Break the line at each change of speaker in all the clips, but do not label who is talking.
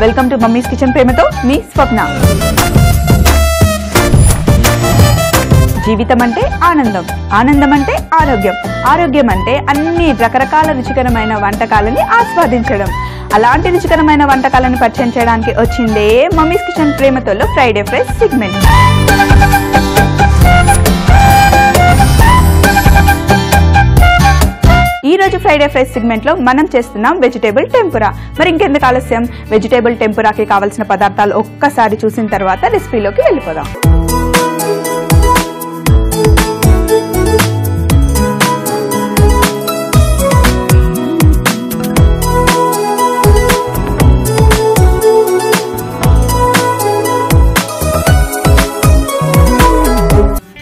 Welcome to mummies kitchen ప్రేమతో మీ స్వప్న. జీవితం అంటే ఆనందం, ఆనందం అంటే ఆరోగ్యం, ఆరోగ్యం అంటే అన్ని రకరకాల రుచికరమైన వంటకాలని ఆస్వాదించడం. అలాంటి రుచికరమైన వంటకాలను పరిచయం చేయడానికి వచ్చిందే మమ్మీస్ కిచెన్ ప్రేమతోలో ఫ్రైడే ఫ్రైస్ సెగ్మెంట్. ఈ రోజు ఫ్రైడే ఫ్రైస్ సెగ్మెంట్ లో మనం చేస్తున్నాం వెజిటేబుల్ టెంపురా. మరి ఇంకెందుకు ఆలస్యం, వెజిటేబుల్ టెంపురాకి కావాల్సిన పదార్థాలు ఒక్కసారి చూసిన తర్వాత రెసిపీలోకి వెళ్ళిపోదాం.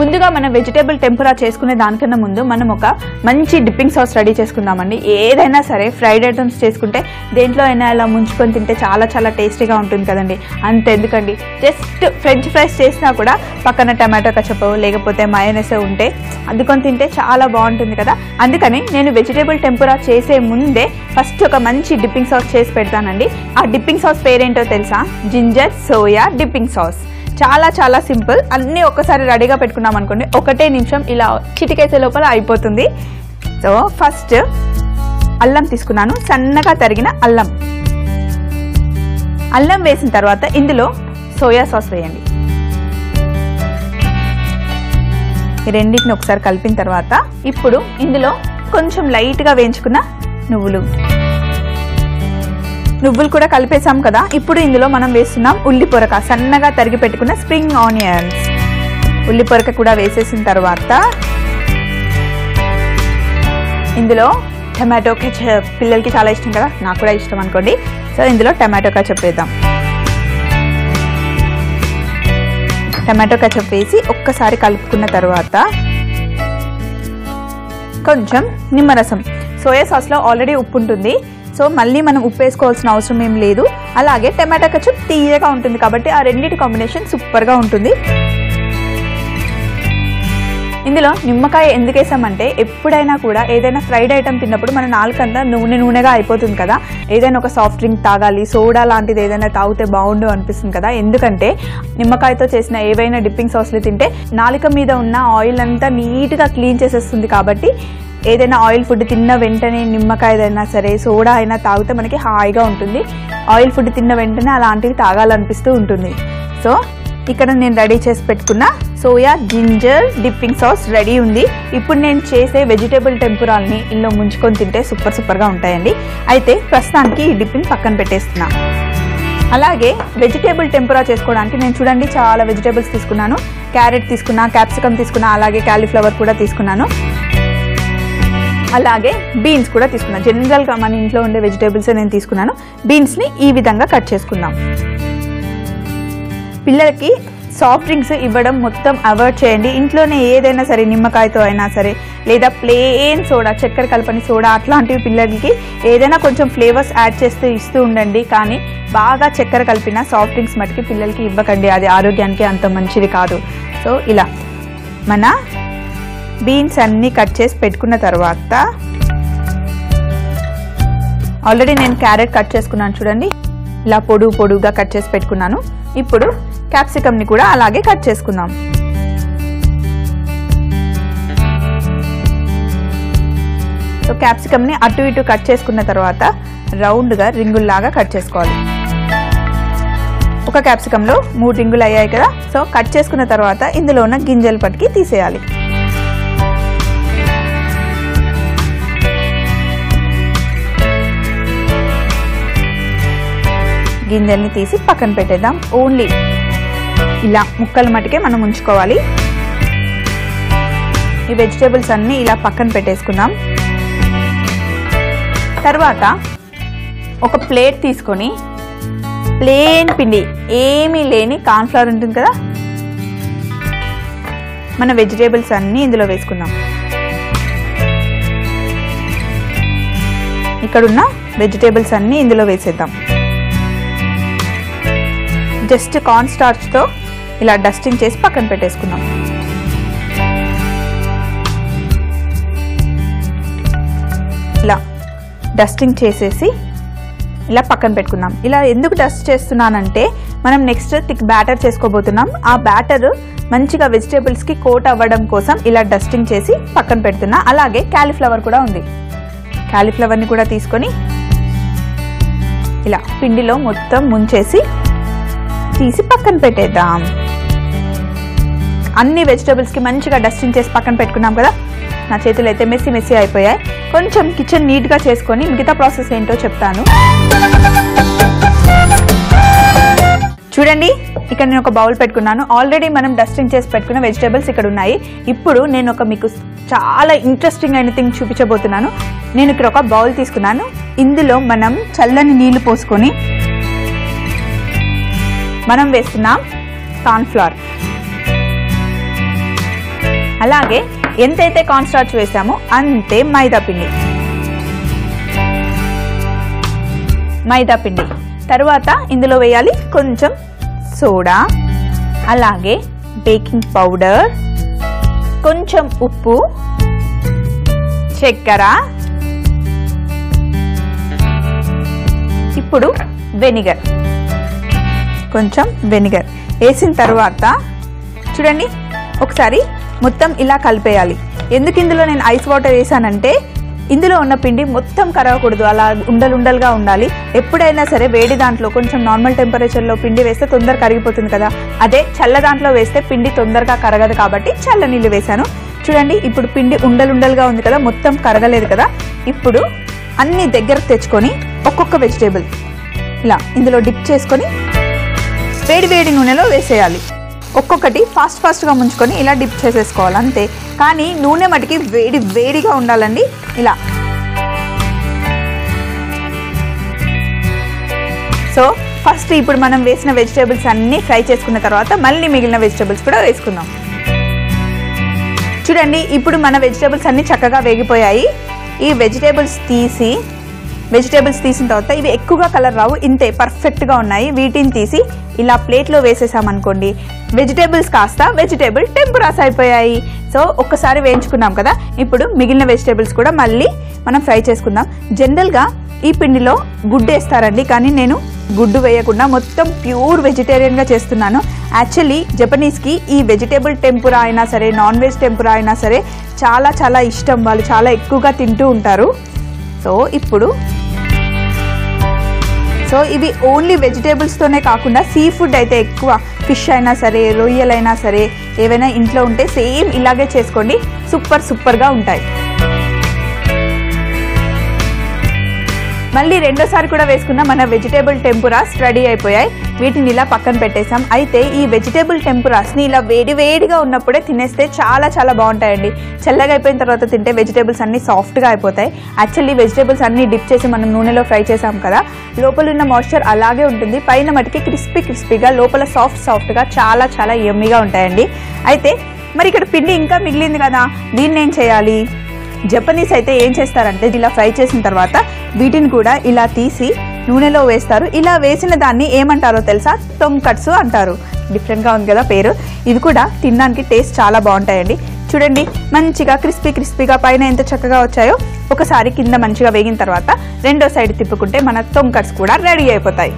ముందుగా మనం వెజిటేబుల్ టెంపురా చేసుకునే దానికన్నా ముందు మనం ఒక మంచి డిప్పింగ్ సాస్ రెడీ చేసుకుందామండి. ఏదైనా సరే ఫ్రైడ్ ఐటమ్స్ చేసుకుంటే దేంట్లో అయినా ఇలా ముంచుకొని తింటే చాలా చాలా టేస్టీగా ఉంటుంది కదండి. అంతెందుకండి, జస్ట్ ఫ్రెంచ్ ఫ్రైస్ చేసినా కూడా పక్కన టమాటో కచప్ లేకపోతే మయోనీస్ ఉంటే అద్దుకొని తింటే చాలా బాగుంటుంది కదా. అందుకని నేను వెజిటేబుల్ టెంపురా చేసే ముందే ఫస్ట్ ఒక మంచి డిప్పింగ్ సాస్ చేసి పెడతానండి. ఆ డిప్పింగ్ సాస్ పేరేంటో తెలుసా? Ginger soya dipping sauce. చాలా చాలా సింపుల్. అన్నీ ఒక్కసారి రెడీగా పెట్టుకున్నాం అనుకోండి, ఒకటే నిమిషం ఇలా చిటికేసే లోపల అయిపోతుంది. సో ఫస్ట్ అల్లం తీసుకున్నాను, సన్నగా తరిగిన అల్లం. అల్లం వేసిన తర్వాత ఇందులో సోయా సాస్ వేయండి. ఈ రెండింటిని ఒకసారి కలిపిన తర్వాత ఇప్పుడు ఇందులో కొంచెం లైట్గా వేయించుకున్న నువ్వులు కూడా కలిపేసాం కదా. ఇప్పుడు ఇందులో మనం వేస్తున్నాం ఉల్లి పొరక, సన్నగా తరిగి పెట్టుకున్న స్ప్రింగ్ ఆనియన్స్. ఉల్లి పొరక కూడా వేసేసిన తర్వాత ఇందులో టమాటో కెచప్. పిల్లలకి చాలా ఇష్టం కదా, నాకు కూడా ఇష్టం అనుకోండి. సో ఇందులో టమాటో కెచప్ వేద్దాం. టమాటో కెచప్ వేసి ఒక్కసారి కలుపుకున్న తర్వాత కొంచెం నిమ్మరసం. సోయా సాస్లో ఆల్రెడీ ఉప్పు ఉంటుంది, సో మళ్ళీ మనం ఉప్పు వేసుకోవాల్సిన అవసరం ఏం లేదు. అలాగే టమాటా కచప్ తీయగా ఉంటుంది కాబట్టి ఆ రెండింటి కాంబినేషన్ సూపర్గా ఉంటుంది. ఇందులో నిమ్మకాయ ఎందుకు వేసామంటే, ఎప్పుడైనా కూడా ఏదైనా ఫ్రైడ్ ఐటమ్ తిన్నప్పుడు మన నాలుకంతా నూనెగా అయిపోతుంది కదా. ఏదైనా ఒక సాఫ్ట్ డ్రింక్ తాగాలి, సోడా లాంటిది ఏదైనా తాగితే బాగుండు అనిపిస్తుంది కదా. ఎందుకంటే నిమ్మకాయతో చేసిన ఏవైనా డిప్పింగ్ సాస్లు తింటే నాలుక మీద ఉన్న ఆయిల్ అంతా నీట్గా క్లీన్ చేసేస్తుంది. కాబట్టి ఏదైనా ఆయిల్ ఫుడ్ తిన్న వెంటనే నిమ్మకాయదైనా సరే సోడా అయినా తాగితే మనకి హాయిగా ఉంటుంది. ఆయిల్ ఫుడ్ తిన్న వెంటనే అలాంటివి తాగాలనిపిస్తూ ఉంటుంది. సో ఇక్కడ నేను రెడీ చేసి పెట్టుకున్న soya ginger dipping sauce ready ఉంది. ఇప్పుడు నేను చేసే వెజిటేబుల్ టెంపురాల్ని ఇందులో ముంచుకొని తింటే సూపర్గా ఉంటాయండి. అయితే ప్రస్తుతానికి ఈ డిప్పింగ్ పక్కన పెట్టేస్తున్నా. అలాగే వెజిటేబుల్ టెంపురా చేసుకోవడానికి నేను చూడండి చాలా వెజిటేబుల్స్ తీసుకున్నాను. క్యారెట్ తీసుకున్నా, క్యాప్సికమ్ తీసుకున్నా, అలాగే కాలీఫ్లవర్ కూడా తీసుకున్నాను. అలాగే బీన్స్ కూడా తీసుకున్నాను. జనరల్గా మన ఇంట్లో ఉండే వెజిటేబుల్స్ నేను తీసుకున్నాను. బీన్స్ని ఈ విధంగా కట్ చేసుకుందాం. పిల్లలకి సాఫ్ట్ డ్రింక్స్ ఇవ్వడం మొత్తం అవాయిడ్ చేయండి. ఇంట్లోనే ఏదైనా సరే నిమ్మకాయతో అయినా సరే, లేదా ప్లెయిన్ సోడా, చక్కెర కలపని సోడా అట్లాంటివి పిల్లలకి ఏదైనా కొంచెం ఫ్లేవర్స్ యాడ్ చేస్తూ ఇస్తూ ఉండండి. కానీ బాగా చక్కెర కలిపిన సాఫ్ట్ డ్రింక్స్ మటుకి పిల్లలకి ఇవ్వకండి, అది ఆరోగ్యానికి అంత మంచిది కాదు. సో ఇలా మన బీన్స్ అన్నీ కట్ చేసి పెట్టుకున్న తర్వాత ఆల్రెడీ నేను క్యారెట్ కట్ చేసుకున్నాను చూడండి, ఇలా పొడుగుగా కట్ చేసి పెట్టుకున్నాను. ఇప్పుడు క్యాప్సికమ్ని కూడా అలాగే కట్ చేసుకుందాం. సో క్యాప్సికమ్ని అటు ఇటు కట్ చేసుకున్న తర్వాత రౌండ్గా రింగుల్లాగా కట్ చేసుకోవాలి. ఒక క్యాప్సికంలో 3 రింగులు అయ్యాయి కదా. సో కట్ చేసుకున్న తర్వాత ఇందులో ఉన్న గింజలు పట్టుకి తీసేయాలి. గింజల్ని తీసి పక్కన పెట్టేద్దాం. ఓన్లీ ఇలా ముక్కలు మటుకే మనం ఉంచుకోవాలి. ఈ వెజిటేబుల్స్ అన్నీ ఇలా పక్కన పెట్టేసుకుందాం. తర్వాత ఒక ప్లేట్ తీసుకొని ప్లేన్ పిండి, ఏమీ లేని కార్న్ఫ్లవర్ ఉంటుంది కదా, మన వెజిటేబుల్స్ అన్నీ ఇందులో వేసుకుందాం. ఇక్కడున్న వెజిటేబుల్స్ అన్నీ ఇందులో వేసేద్దాం. జస్ట్ కార్న్ స్టార్చ్తో ఇలా డస్టింగ్ చేసి పక్కన పెట్టేసుకుందాం. ఇలా డస్టింగ్ చేసేసి ఇలా పక్కన పెట్టుకుందాం. ఇలా ఎందుకు డస్ట్ చేస్తున్నానంటే మనం నెక్స్ట్ థిక్ బ్యాటర్ చేసుకోబోతున్నాం. ఆ బ్యాటర్ మంచిగా వెజిటేబుల్స్కి కోట్ అవ్వడం కోసం ఇలా డస్టింగ్ చేసి పక్కన పెడుతున్నా. అలాగే క్యాలీఫ్లవర్ కూడా ఉంది. క్యాలీఫ్లవర్ని కూడా తీసుకొని ఇలా పిండిలో మొత్తం ముంచేసి తీసి పక్కన పెట్టేద్దాం. అన్ని వెజిటేబుల్స్కి మంచిగా డస్టింగ్ చేసి పక్కన పెట్టుకున్నాం కదా. నా చేతులు అయితే మెస్సీ అయిపోయాయి. కొంచెం కిచెన్ నీట్గా చేసుకొని మిగతా ప్రాసెస్ ఏంటో చెప్తాను. చూడండి, ఇక్కడ నేను ఒక బౌల్ పెట్టుకున్నాను. ఆల్రెడీ మనం డస్టింగ్ చేసి పెట్టుకున్న వెజిటేబుల్స్ ఇక్కడ ఉన్నాయి. ఇప్పుడు నేను మీకు చాలా ఇంట్రెస్టింగ్ అయిన థింగ్ చూపించబోతున్నాను. నేను ఇక్కడ ఒక బౌల్ తీసుకున్నాను. ఇందులో మనం చల్లని నీళ్లు పోసుకొని మనం వేస్తున్నాం కార్న్ఫ్లవర్. అలాగే ఎంతైతే కార్న్ స్టార్చ్ వేసామో అంతే మైదా పిండి. తర్వాత ఇందులో వేయాలి కొంచెం సోడా, అలాగే బేకింగ్ పౌడర్, కొంచెం ఉప్పు, చక్కెర, ఇప్పుడు కొంచెం వెనిగర్ వేసిన తర్వాత చూడండి ఒకసారి మొత్తం ఇలా కలిపేయాలి. ఎందుకు ఇందులో నేను ఐస్ వాటర్ వేసానంటే ఇందులో ఉన్న పిండి మొత్తం కరగకూడదు, అలా ఉండలుగా ఉండాలి. ఎప్పుడైనా సరే వేడి దాంట్లో కొంచెం నార్మల్ టెంపరేచర్లో పిండి వేస్తే తొందరగా కరిగిపోతుంది కదా. అదే చల్ల దాంట్లో వేస్తే పిండి తొందరగా కరగదు కాబట్టి చల్ల నీళ్ళు వేసాను. చూడండి ఇప్పుడు పిండి ఉండలుగా ఉంది కదా, మొత్తం కరగలేదు కదా. ఇప్పుడు అన్ని దగ్గరకు తెచ్చుకొని ఒక్కొక్క వెజిటేబుల్ ఇలా ఇందులో డిప్ చేసుకొని వేడి నూనెలో వేసేయాలి. ఒక్కొక్కటి ఫాస్ట్గా ముంచుకొని ఇలా డిప్ చేసేసుకోవాలి అంతే. కానీ నూనె మటుకి వేడిగా ఉండాలండి. ఇలా సో ఫస్ట్ ఇప్పుడు మనం వేసిన వెజిటేబుల్స్ అన్నీ ఫ్రై చేసుకున్న తర్వాత మళ్ళీ మిగిలిన వెజిటేబుల్స్ కూడా వేసుకుందాం. చూడండి ఇప్పుడు మన వెజిటేబుల్స్ అన్నీ చక్కగా వేగిపోయాయి. ఈ వెజిటేబుల్స్ తీసిన తర్వాత ఇవి ఎక్కువగా కలర్ రావు, ఇంతే పర్ఫెక్ట్గా ఉన్నాయి. వీటిని తీసి ఇలా ప్లేట్లో వేసేసామనుకోండి, వెజిటేబుల్స్ కాస్త వెజిటేబుల్ టెంపురాస్ అయిపోయాయి. సో ఒక్కసారి వేయించుకున్నాం కదా, ఇప్పుడు మిగిలిన వెజిటేబుల్స్ కూడా మళ్ళీ మనం ఫ్రై చేసుకుందాం. జనరల్గా ఈ పిండిలో గుడ్డు వేస్తారండి, కానీ నేను గుడ్డు వేయకుండా మొత్తం ప్యూర్ వెజిటేరియన్గా చేస్తున్నాను. యాక్చువల్లీ జపనీస్కి ఈ వెజిటేబుల్ టెంపురా అయినా సరే, నాన్ వెజ్ టెంపురా అయినా సరే చాలా ఇష్టం. వాళ్ళు చాలా ఎక్కువగా తింటూ ఉంటారు. సో ఇవి ఓన్లీ వెజిటేబుల్స్తోనే కాకుండా సీ ఫుడ్ అయితే ఎక్కువ, ఫిష్ అయినా సరే, రొయ్యలైనా సరే, ఏవైనా ఇంట్లో ఉంటే సేమ్ ఇలాగే చేసుకోండి, సూపర్గా ఉంటాయి. మళ్ళీ రెండోసారి కూడా వేసుకున్న మన వెజిటేబుల్ టెంపురాస్ రెడీ అయిపోయాయి. వీటిని ఇలా పక్కన పెట్టేసాం. అయితే ఈ వెజిటేబుల్ టెంపురాస్ని ఇలా వేడిగా ఉన్నప్పుడే తినేస్తే చాలా బాగుంటాయండి. చల్లగా అయిపోయిన తర్వాత తింటే వెజిటేబుల్స్ అన్నీ సాఫ్ట్గా అయిపోతాయి. యాక్చువల్లీ వెజిటేబుల్స్ అన్నీ డిప్ చేసి మనం నూనెలో ఫ్రై చేసాం కదా, లోపల ఉన్న మాయిశ్చర్ అలాగే ఉంటుంది. పైన మటుకి క్రిస్పీగా, లోపల సాఫ్ట్గా చాలా యమ్మీగా ఉంటాయండి. అయితే మరి ఇక్కడ పిండి ఇంకా మిగిలింది కదా, దీన్ని ఏం చేయాలి? జపనీస్ అయితే ఏం చేస్తారంటే ఇలా ఫ్రై చేసిన తర్వాత వీటిని కూడా ఇలా తీసి నూనెలో వేస్తారు. ఇలా వేసిన దాన్ని ఏమంటారో తెలుసా? టొంకట్సు అంటారు. డిఫరెంట్గా ఉంది కదా పేరు. ఇవి కూడా తినడానికి టేస్ట్ చాలా బాగుంటాయండి. చూడండి మంచిగా క్రిస్పీగా పైన ఎంత చక్కగా వచ్చాయో. ఒకసారి కింద మంచిగా వేగిన తర్వాత రెండో సైడ్ తిప్పుకుంటే మన టొంకట్స్ కూడా రెడీ అయిపోతాయి.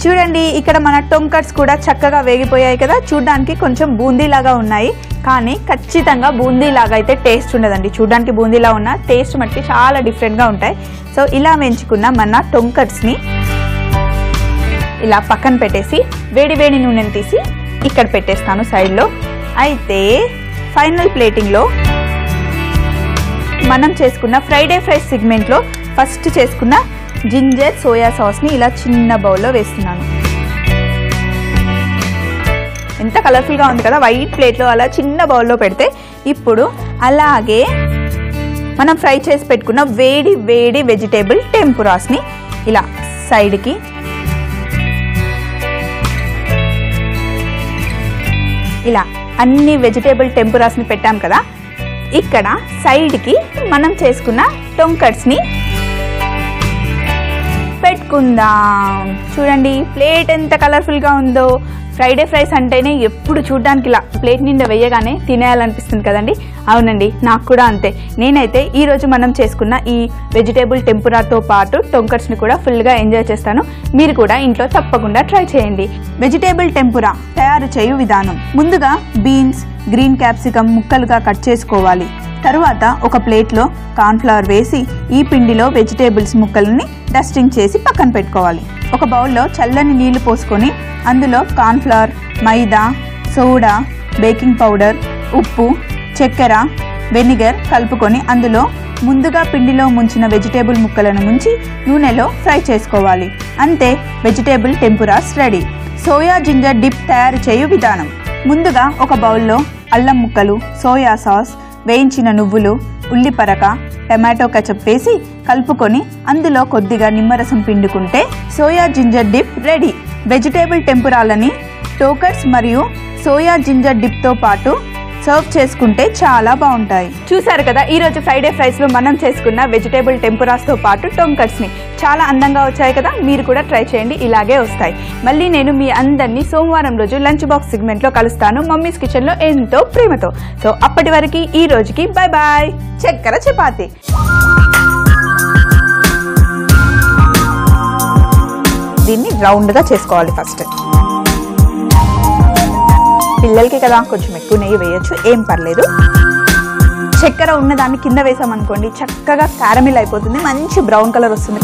చూడండి ఇక్కడ మన టొంకట్స్ కూడా చక్కగా వేగిపోయాయి కదా. చూడడానికి కొంచెం బూందీలాగా ఉన్నాయి, కానీ ఖచ్చితంగా బూందీలాగా అయితే టేస్ట్ ఉండదండి. చూడడానికి బూందీలా ఉన్న టేస్ట్ మట్టి చాలా డిఫరెంట్గా ఉంటాయి. సో ఇలా వేయించుకున్న మన టొంకట్స్ని ఇలా పక్కన పెట్టేసి వేడి నూనెని తీసి ఇక్కడ పెట్టేస్తాను సైడ్లో. అయితే ఫైనల్ ప్లేటింగ్లో మనం చేసుకున్న ఫ్రైడే ఫ్రైస్ సెగ్మెంట్లో ఫస్ట్ చేసుకున్న జింజర్ సోయా సాస్ని ఇలా చిన్న బౌల్లో వేస్తున్నాను. ఎంత కలర్ఫుల్గా ఉంది కదా, వైట్ ప్లేట్లో అలా చిన్న బౌల్లో పెడితే. ఇప్పుడు అలాగే మనం ఫ్రై చేసి పెట్టుకున్న వేడి వెజిటేబుల్ టెంపురాస్ని ఇలా సైడ్కి ఇలా అన్ని వెజిటేబుల్ టెంపురాస్ని పెట్టాం కదా. ఇక్కడ సైడ్కి మనం చేసుకున్న టొంకట్స్ని పెట్టుకుందాం. చూడండి ప్లేట్ ఎంత కలర్ఫుల్గా ఉందో. ఫ్రైడే ఫ్రైస్ అంటేనే ఎప్పుడు చూడడానికి ఇలా ప్లేట్ నిండా వేయగానే తినేయాలనిపిస్తుంది కదండి. అవునండి, నాకు కూడా అంతే. నేనైతే ఈరోజు మనం చేసుకున్న ఈ వెజిటేబుల్ టెంపురాతో పాటు టొంకర్స్ని కూడా ఫుల్గా ఎంజాయ్ చేస్తాను. మీరు కూడా ఇంట్లో తప్పకుండా ట్రై చేయండి. వెజిటేబుల్ టెంపురా తయారు చేయు విధానం: ముందుగా బీన్స్, గ్రీన్ క్యాప్సికమ్ ముక్కలుగా కట్ చేసుకోవాలి. తరువాత ఒక ప్లేట్లో కార్న్ఫ్లవర్ వేసి ఈ పిండిలో వెజిటేబుల్స్ ముక్కలని డస్టింగ్ చేసి పక్కన పెట్టుకోవాలి. ఒక బౌల్లో చల్లని నీళ్లు పోసుకొని అందులో కార్న్ఫ్లవర్, మైదా, సోడా, బేకింగ్ పౌడర్, ఉప్పు, చక్కెర, వెనిగర్ కలుపుకొని అందులో ముందుగా పిండిలో ముంచిన వెజిటేబుల్ ముక్కలను ముంచి నూనెలో ఫ్రై చేసుకోవాలి. అంతే, vegetable tempuras ready. Soya ginger dip తయారు చేయు విధానం: ముందుగా ఒక బౌల్లో అల్లం ముక్కలు, సోయా సాస్, వేయించిన నువ్వులు, ఉల్లిపరక, టమాటో కెచప్ వేసి కలుపుకొని అందులో కొద్దిగా నిమ్మరసం పిండుకుంటే soya ginger dip ready. Vegetable టెంపురాలని టోకర్స్ మరియు సోయా జింజర్ డిప్తో పాటు సర్వ్ చేసుకుంటే చాలా బాగుంటాయి. చూసారు కదా, ఈరోజు ఫ్రైడే ఫ్రైస్లో మనం చేసుకున్న వెజిటేబుల్ టెంపురాస్తో పాటు టొంకర్స్ని చాలా అందంగా వచ్చాయి కదా. మీరు కూడా ట్రై చేయండి, ఇలాగే వస్తాయి. మళ్ళీ నేను మీ అందరినీ సోమవారం రోజు లంచ్ బాక్స్ సెగ్మెంట్లో కలుస్తాను, మమ్మీస్ కిచెన్లో ఎంతో ప్రేమతో. సో అప్పటి వరకు ఈ రోజుకి బాయ్ బాయ్. చక్కెర చపాతి. దీన్ని రౌండ్గా చేసుకోవాలి. ఫస్ట్ పిల్లలకి కదా, కొంచెం ఎక్కువ నెయ్యి వేయచ్చు, ఏం పర్లేదు. చక్కెర ఉన్నదాన్ని కింద వేసామనుకోండి చక్కగా క్యారమిల్ అయిపోతుంది, మంచి బ్రౌన్ కలర్ వస్తుంది.